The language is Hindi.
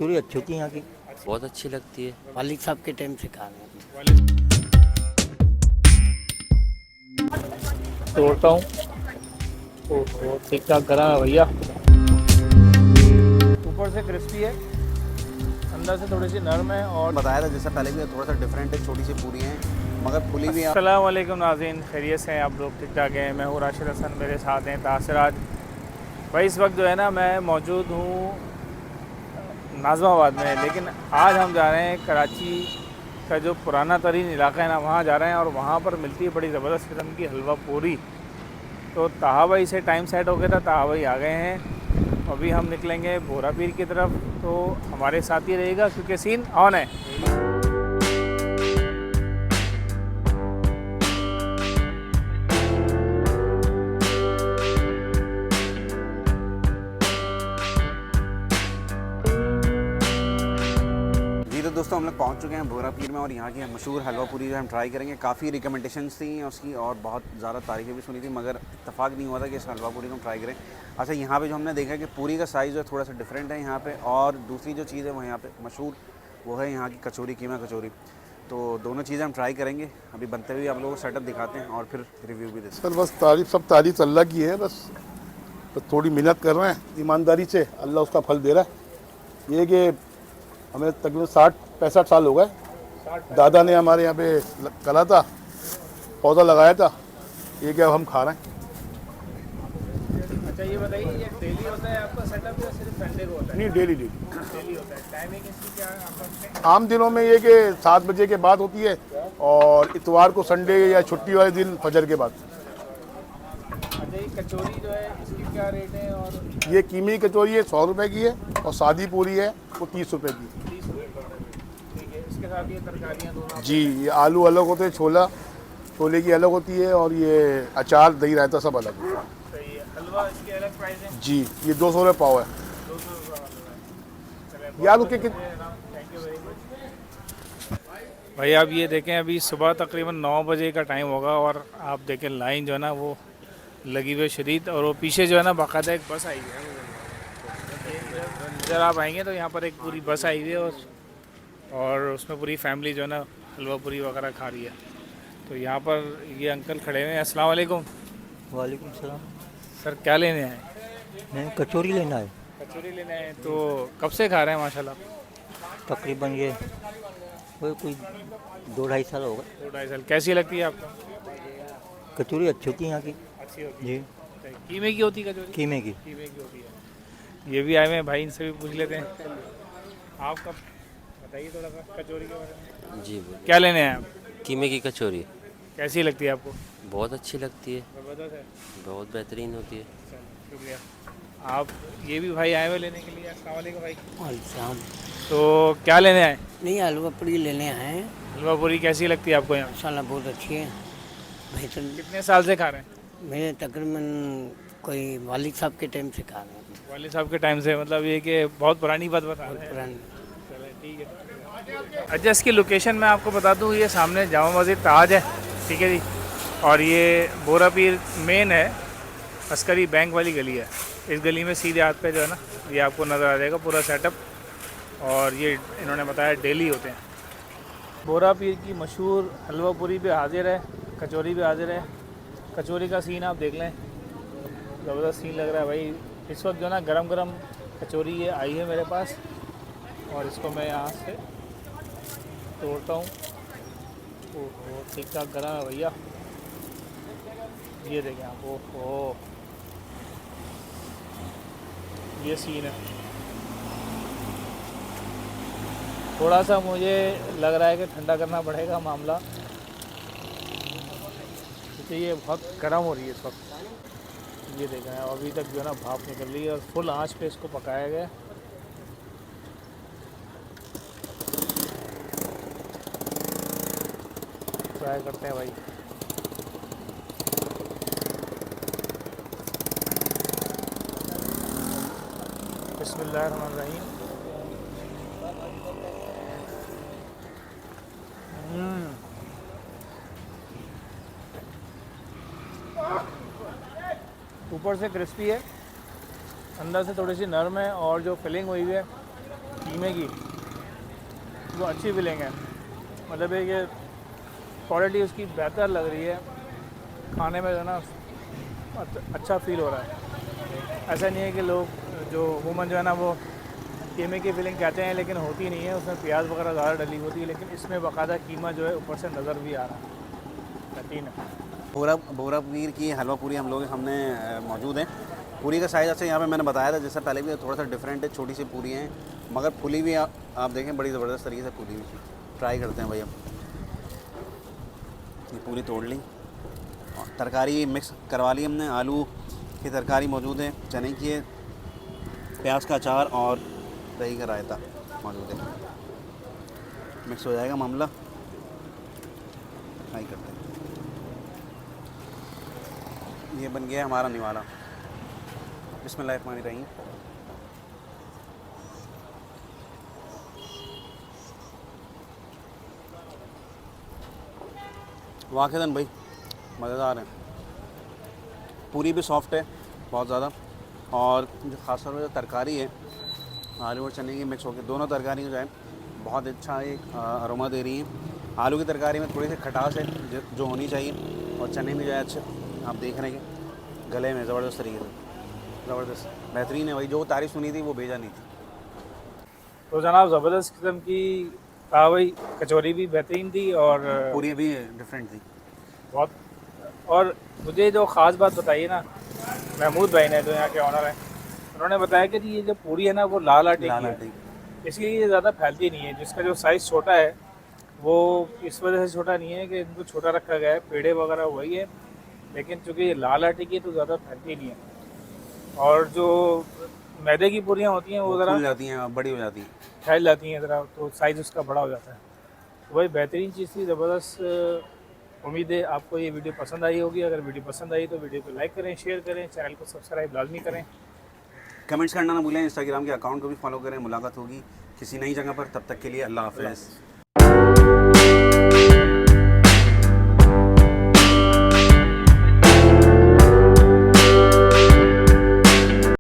पूरी अच्छी होती है यहाँ की। बहुत अच्छी लगती है। वालिद साहब के टाइम से खा रहे हैं। तोड़ता हूँ। ओहो, ठीक ठाक करा है भैया। ऊपर से क्रिस्पी है, अंदर से थोड़ी सी नरम है और बताया था जैसा पहले भी थोड़ा सा डिफरेंट है, छोटी सी पूरी हैं मगर फुली भी। अस्सलाम वालेकुम नाज़रीन, खैरियत से हैं आप लोग? ठीक ठाक हैं। मैं हूँ राशिद हसन, मेरे साथ हैं तासरात भाई। इस वक्त जो है ना मैं मौजूद हूँ नाज़माबाद में, लेकिन आज हम जा रहे हैं कराची का जो पुराना तरीन इलाका है ना, वहाँ जा रहे हैं और वहाँ पर मिलती है बड़ी ज़बरदस्त किस्म की हलवा पूरी। तो ताहा भाई से टाइम सेट हो गया था, ताहा भाई आ गए हैं। अभी हम निकलेंगे बोरा पीर की तरफ, तो हमारे साथ ही रहेगा क्योंकि सीन ऑन है। जी तो दोस्तों हम लोग पहुंच चुके हैं बोरा पीर में और यहाँ की मशहूर हलवा पूरी जो हम ट्राई करेंगे। काफ़ी रिकमेंडेशंस थी उसकी और बहुत ज़्यादा तारीफ़ें भी सुनी थी, मगर इत्तेफाक नहीं हुआ था कि इस हलवा पूरी को हम ट्राई करें। अच्छा, यहाँ पे जो हमने देखा कि पूरी का साइज़ जो है थोड़ा सा डिफरेंट है यहाँ पे, और दूसरी जो चीज़ है वो यहाँ पे मशहूर वो है यहाँ की कचौरी, कीमा कचौरी। तो दोनों चीज़ें हम ट्राई करेंगे। अभी बनते हुए आप लोगों को सेटअप दिखाते हैं और फिर रिव्यू भी देते हैं। सर बस तारीफ अल्लाह की है। बस तो थोड़ी मेहनत कर रहे हैं ईमानदारी से, अल्लाह उसका फल दे रहा है। ये कि हमें तकरीबन 60-65 साल हो गए, दादा ने हमारे यहाँ पे करा था, पौधा लगाया था। ये क्या हम खा रहे हैं। अच्छा ये बताइए, ये डेली होता है आपका सेटअप या सिर्फ संडे को होता है? नहीं, डेली डेली होता है। टाइमिंग इसकी क्या है आपका? आम दिनों में ये कि 7 बजे के बाद होती है और इतवार को, संडे या छुट्टी वाले दिन फजर के बाद। अच्छा ये कचौरी जो है इसकी क्या रेट है? और ये कीमे की कचौरी है 100 रुपये की है और सादी पूरी है वो 30 रुपये की। 30 रुपये ठीक है। इसके साथ ये तरकारियाँ दोनों? जी, ये आलू अलग होते हैं, छोले की अलग होती है और ये अचार दही रायता सब अलग होता है। सही है। हलवा इसके अलग प्राइस है? जी, ये 200 रुपये पाव है। 200 रुपये हलवा है। यार उसके थैंक यू वेरी मच भाई। आप ये देखें, अभी सुबह तकरीबन 9 बजे का टाइम होगा और आप देखें लाइन जो है ना वो लगी हुई शदीद, और वो पीछे जो है ना बाकायदा एक बस आई है। इधर आप आएंगे तो यहाँ पर एक पूरी बस आई हुई है और उसमें पूरी फैमिली जो है ना हलवा पूरी वगैरह खा रही है। तो यहाँ पर ये अंकल खड़े हुए हैं। अस्सलाम वालेकुम। वालेकुम सलाम। सर क्या लेने आए? मैं कचौरी लेना है। कचौरी लेने आए। तो कब से खा रहे हैं माशाल्लाह? तकरीबन ये वो कोई 2-2.5 साल होगा। 2-2.5 साल। कैसी लगती है आपको? कचौरी अच्छी होती है यहाँ की। अच्छी होती जी, है। कीमे की होती है कचौरी? कीमे की। कीमे की होती है। ये भी आए हुए हैं भाई, इनसे भी पूछ लेते हैं। आप कब बताइए थोड़ा सा कचौरी के बारे में। जी बोलिए। क्या लेने हैं आप? कीमे की कचौरी कैसी लगती है आपको? बहुत अच्छी लगती है, ज़बरदस्त है। बहुत बेहतरीन होती है। चलो शुक्रिया। आप ये भी भाई आए हुए लेने के लिए? अस्सलाम वालेकुम भाई। वालेकुम। तो क्या लेने आए? नहीं, हलवा पूरी लेने आए हैं। हलवा पूरी कैसी लगती है आपको यहाँ? माशाल्लाह बहुत अच्छी है, बेहतर। कितने साल से खा रहे हैं? मैं तकरीबन कोई वालिद साहब के टाइम से खा रहे हैं। वालिद साहब के टाइम से, मतलब ये कि बहुत पुरानी बात बता रहे हैं। पुरानी। चलो ठीक है। अच्छा, इसकी लोकेशन मैं आपको बता दूँ, ये सामने जामा मस्जिद ताज है, ठीक है जी। और ये बोरा पीर मेन है, अस्करी बैंक वाली गली है। इस गली में सीधे हाथ पे जो है ना ये आपको नज़र आ जाएगा पूरा सेटअप। और ये इन्होंने बताया डेली होते हैं। बोरा पीर की मशहूर हलवा पूरी भी हाजिर है, कचौरी भी हाजिर है। कचौरी का सीन आप देख लें, ज़बरदस्त सीन लग रहा है भाई। इस वक्त जो है ना गरम गरम कचौरी ये आई है मेरे पास और इसको मैं यहाँ से तोड़ता हूँ। ओहो, ठीक ठाक गरम है भैया। ये देखें आप। ओहो, ये सीन है। थोड़ा सा मुझे लग रहा है कि ठंडा करना पड़ेगा मामला, क्योंकि ये बहुत गर्म हो रही है इस वक्त। ये देख रहे हैं अभी तक जो है ना भाप निकल रही है और फुल आंच पे इसको पकाया गया। ट्राई करते हैं भाई। बिस्मिल्लाहिर्रहमानिर्रहीम। ऊपर से क्रिस्पी है, अंदर से थोड़ी सी नरम है और जो फिलिंग हुई है कीमे की, वो अच्छी फीलिंग है। मतलब है कि क्वालिटी उसकी बेहतर लग रही है, खाने में जो है ना अच्छा फील हो रहा है। ऐसा नहीं है कि लोग जो वूमन जो है ना वो कीमे की फीलिंग कहते हैं लेकिन होती नहीं है, उसमें प्याज वगैरह ज़्यादा डली होती है, लेकिन इसमें बाकायदा कीमा जो है ऊपर से नज़र भी आ रहा है। बेहतरीन है। बोरा पीर की हलवा पूरी हम लोग सामने मौजूद है। पूरी का साइज़ अच्छा यहाँ पे मैंने बताया था, जैसे पहले भी थोड़ा सा डिफरेंट है, छोटी सी पूरी हैं मगर फुली भी आप देखें बड़ी ज़बरदस्त तरीके से फुली हुई। ट्राई करते हैं भाई। अब ये पूरी तोड़ ली और तरकारी मिक्स करवा ली हमने। आलू की तरकारी मौजूद है, चने की है, प्याज का अचार और दही का रायता मौजूद है। मिक्स हो जाएगा मामला। ट्राई करते हैं। ये बन गया हमारा निवाला। बिस्मिल्लाहिर्रहमानिर्रहीम। वाक़ईतन भाई मज़ेदार है। पूरी भी सॉफ्ट है बहुत ज़्यादा, और जो ख़ास तौर पर जो तरकारी है आलू और चने की मिक्स होकर दोनों तरकारी जो है बहुत अच्छा एक अरोमा दे रही है। आलू की तरकारी में थोड़ी सी खटास है जो होनी चाहिए, और चने भी जो है अच्छे आप देख रहे हैं कि गले में ज़बरदस्त तरीके से ज़बरदस्त बेहतरीन है भाई। जो तारीफ़ सुनी थी वो भेजा नहीं थी। तो जनाब ज़बरदस्त किस्म की भाई कचौरी भी बेहतरीन थी और पूरी भी डिफरेंट थी बहुत। और मुझे जो ख़ास बात बताई ना महमूद भाई ने, जो यहाँ के ऑनर हैं, उन्होंने बताया कि ये जो पूरी है ना वो लाल आटे की है, इसलिए ये ज़्यादा फैलती नहीं है। जिसका जो साइज़ छोटा है वो इस वजह से छोटा नहीं है कि इनको छोटा रखा गया है, पेड़े वगैरह वही है, लेकिन चूँकि ये लाल आटे की है तो ज़्यादा फैलती नहीं है। और जो मैदे की पूरियाँ होती हैं वो ज़रा फूल जाती हैं, बड़ी हो जाती हैं, फैल जाती हैं ज़रा, तो साइज़ उसका बड़ा हो जाता है। तो भाई बेहतरीन चीज़ थी, ज़बरदस्त। उम्मीद है आपको ये वीडियो पसंद आई होगी। अगर वीडियो पसंद आई तो वीडियो को लाइक करें, शेयर करें, चैनल को सब्सक्राइब लाजमी करें, कमेंट्स करना ना भूलें, इंस्टाग्राम के अकाउंट को भी फॉलो करें। मुलाकात होगी किसी नई जगह पर, तब तक के लिए अल्लाह हाफ़िज़।